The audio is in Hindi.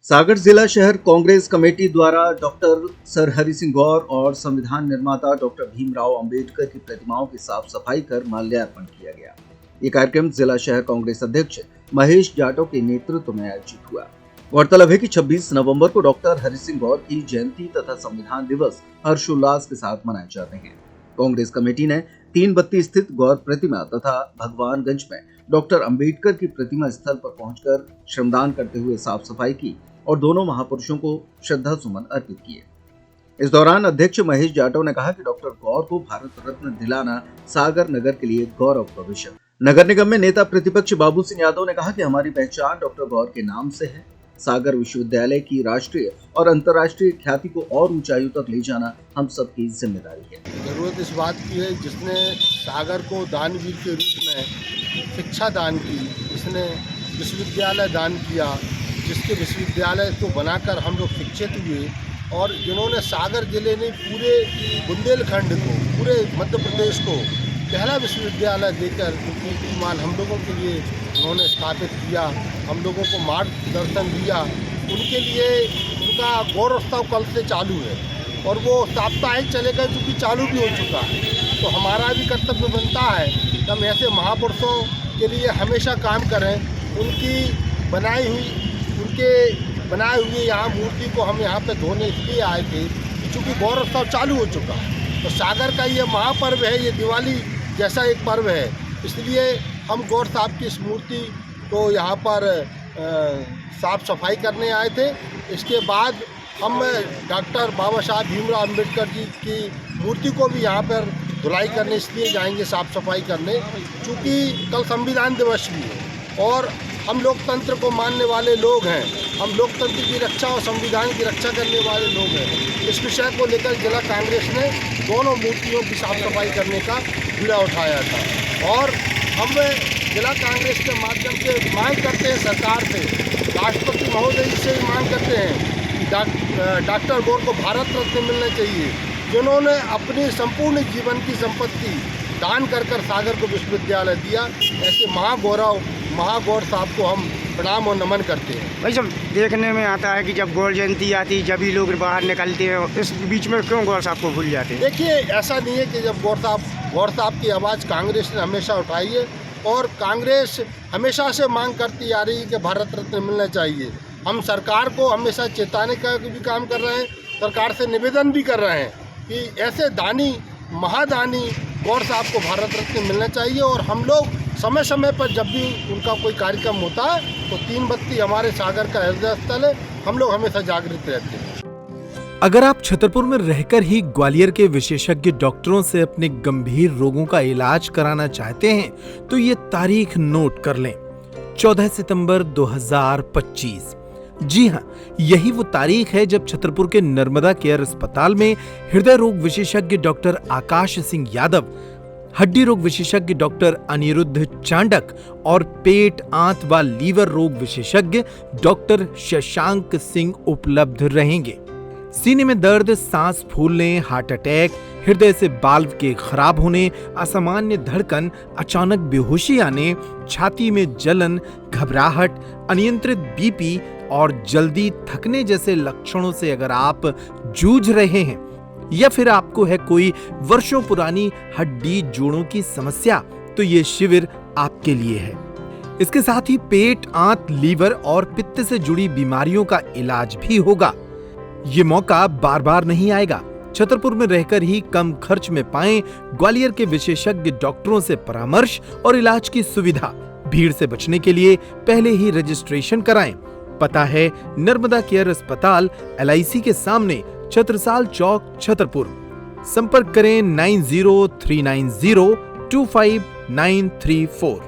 सागर जिला शहर कांग्रेस कमेटी द्वारा डॉक्टर सर हरि सिंह गौर और संविधान निर्माता डॉक्टर भीमराव अंबेडकर की प्रतिमाओं की साफ सफाई कर माल्यार्पण किया गया। ये कार्यक्रम जिला शहर कांग्रेस अध्यक्ष महेश जाटव के नेतृत्व में आयोजित हुआ। गौरतलब है कि 26 नवंबर को डॉक्टर हरि सिंह गौर की जयंती तथा संविधान दिवस हर्षोल्लास के साथ मनाए जाते हैं। कांग्रेस कमेटी ने 3 बत्ती स्थित गौर प्रतिमा तथा भगवानगंज में डॉक्टर अंबेडकर की प्रतिमा स्थल पर पहुंचकर श्रमदान करते हुए साफ सफाई की और दोनों महापुरुषों को श्रद्धा सुमन अर्पित किए। इस दौरान अध्यक्ष महेश जाटव ने कहा कि डॉक्टर गौर को भारत रत्न दिलाना सागर नगर के लिए गौरव का विषय। नगर निगम में नेता प्रतिपक्ष बाबू सिंह यादव ने कहा कि हमारी पहचान डॉक्टर गौर के नाम से है। सागर विश्वविद्यालय की राष्ट्रीय और अंतर्राष्ट्रीय ख्याति को और ऊंचाइयों तक ले जाना हम सबकी जिम्मेदारी है। जरूरत इस बात की है जिसने सागर को दानवीर के रूप में शिक्षा दान की, जिसने विश्वविद्यालय दान किया, जिसके विश्वविद्यालय को बनाकर हम लोग शिक्षित हुए और जिन्होंने सागर जिले ने पूरे बुंदेलखंड को, पूरे मध्य प्रदेश को पहला विश्वविद्यालय देकर उनकी कीर्तिमान हम लोगों के लिए उन्होंने स्थापित किया, हम लोगों को मार्गदर्शन दिया, उनके लिए उनका गौरवोत्सव कल से चालू है और वो साप्ताहिक चलेगा क्योंकि चालू भी हो चुका है। तो हमारा भी कर्तव्य बनता है कि हम ऐसे महापुरुषों के लिए हमेशा काम करें। उनके बनाए हुए यहाँ मूर्ति को हम यहाँ पे धोने इसलिए आए थे क्योंकि गौरवोत्सव चालू हो चुका है। तो सागर का ये महापर्व है, ये दिवाली जैसा एक पर्व है, इसलिए हम गौर साहब की इस मूर्ति को यहाँ पर साफ सफाई करने आए थे। इसके बाद हम डॉक्टर बाबा साहब भीमराव अंबेडकर जी की मूर्ति को भी यहाँ पर धुलाई करने इसलिए जाएंगे, साफ सफाई करने, क्योंकि कल संविधान दिवस भी है और हम लोकतंत्र को मानने वाले लोग हैं, हम लोकतंत्र की रक्षा और संविधान की रक्षा करने वाले लोग हैं। इस विषय को लेकर जिला कांग्रेस ने दोनों मूर्तियों की साफ सफाई करने का बीड़ा उठाया था और हम जिला कांग्रेस के माध्यम से मांग करते हैं सरकार से, राष्ट्रपति महोदय जी से मांग करते हैं कि डॉक्टर गौर को भारत रत्न मिलना चाहिए, जिन्होंने अपनी संपूर्ण जीवन की संपत्ति दान कर सागर को विश्वविद्यालय दिया। ऐसे महागौर साहब को हम प्रणाम और नमन करते हैं। भाई सब देखने में आता है कि जब गौर जयंती आती जब भी लोग बाहर निकलते हैं, इस बीच में क्यों गौर साहब को भूल जाते हैं? देखिए, ऐसा नहीं है कि जब गौर साहब की आवाज़ कांग्रेस ने हमेशा उठाई है और कांग्रेस हमेशा से मांग करती आ रही है कि भारत रत्न मिलना चाहिए। हम सरकार को हमेशा चेताने का भी काम कर रहे हैं, सरकार से निवेदन भी कर रहे हैं कि ऐसे दानी महादानी गौर साहब को भारत रत्न मिलना चाहिए और हम लोग समय समय पर जब भी उनका कोई कार्यक्रम होता है तो 3 बत्ती हमारे सागर का हृदय स्थल है, हम लोग हमेशा जागृत रहते हैं। अगर आप छतरपुर में रहकर ही ग्वालियर के विशेषज्ञ डॉक्टरों से अपने गंभीर रोगों का इलाज कराना चाहते हैं तो ये तारीख नोट कर लें, 14 सितंबर 2025। जी हां, यही वो तारीख है जब छतरपुर के नर्मदा केयर अस्पताल में हृदय रोग विशेषज्ञ डॉक्टर आकाश सिंह यादव, हड्डी रोग विशेषज्ञ डॉक्टर अनिरुद्ध चांडक और पेट, आंत व लीवर रोग विशेषज्ञ डॉक्टर शशांक सिंह उपलब्ध रहेंगे। सीने में दर्द, सांस फूलने, हार्ट अटैक, हृदय से बाल्व के खराब होने, असामान्य धड़कन, अचानक बेहोशी आने, छाती में जलन, घबराहट, अनियंत्रित बीपी और जल्दी थकने जैसे लक्षणों से अगर आप जूझ रहे हैं या फिर आपको है कोई वर्षों पुरानी हड्डी जोड़ों की समस्या, तो ये शिविर आपके लिए है। इसके साथ ही पेट, आंत, लीवर और पित्त से जुड़ी बीमारियों का इलाज भी होगा। ये मौका बार बार नहीं आएगा। छतरपुर में रहकर ही कम खर्च में पाएं ग्वालियर के विशेषज्ञ डॉक्टरों से परामर्श और इलाज की सुविधा। भीड़ से बचने के लिए पहले ही रजिस्ट्रेशन कराएं। पता है नर्मदा केयर अस्पताल, LIC के सामने, छत्रसाल चौक, छतरपुर। संपर्क करें 9039025934।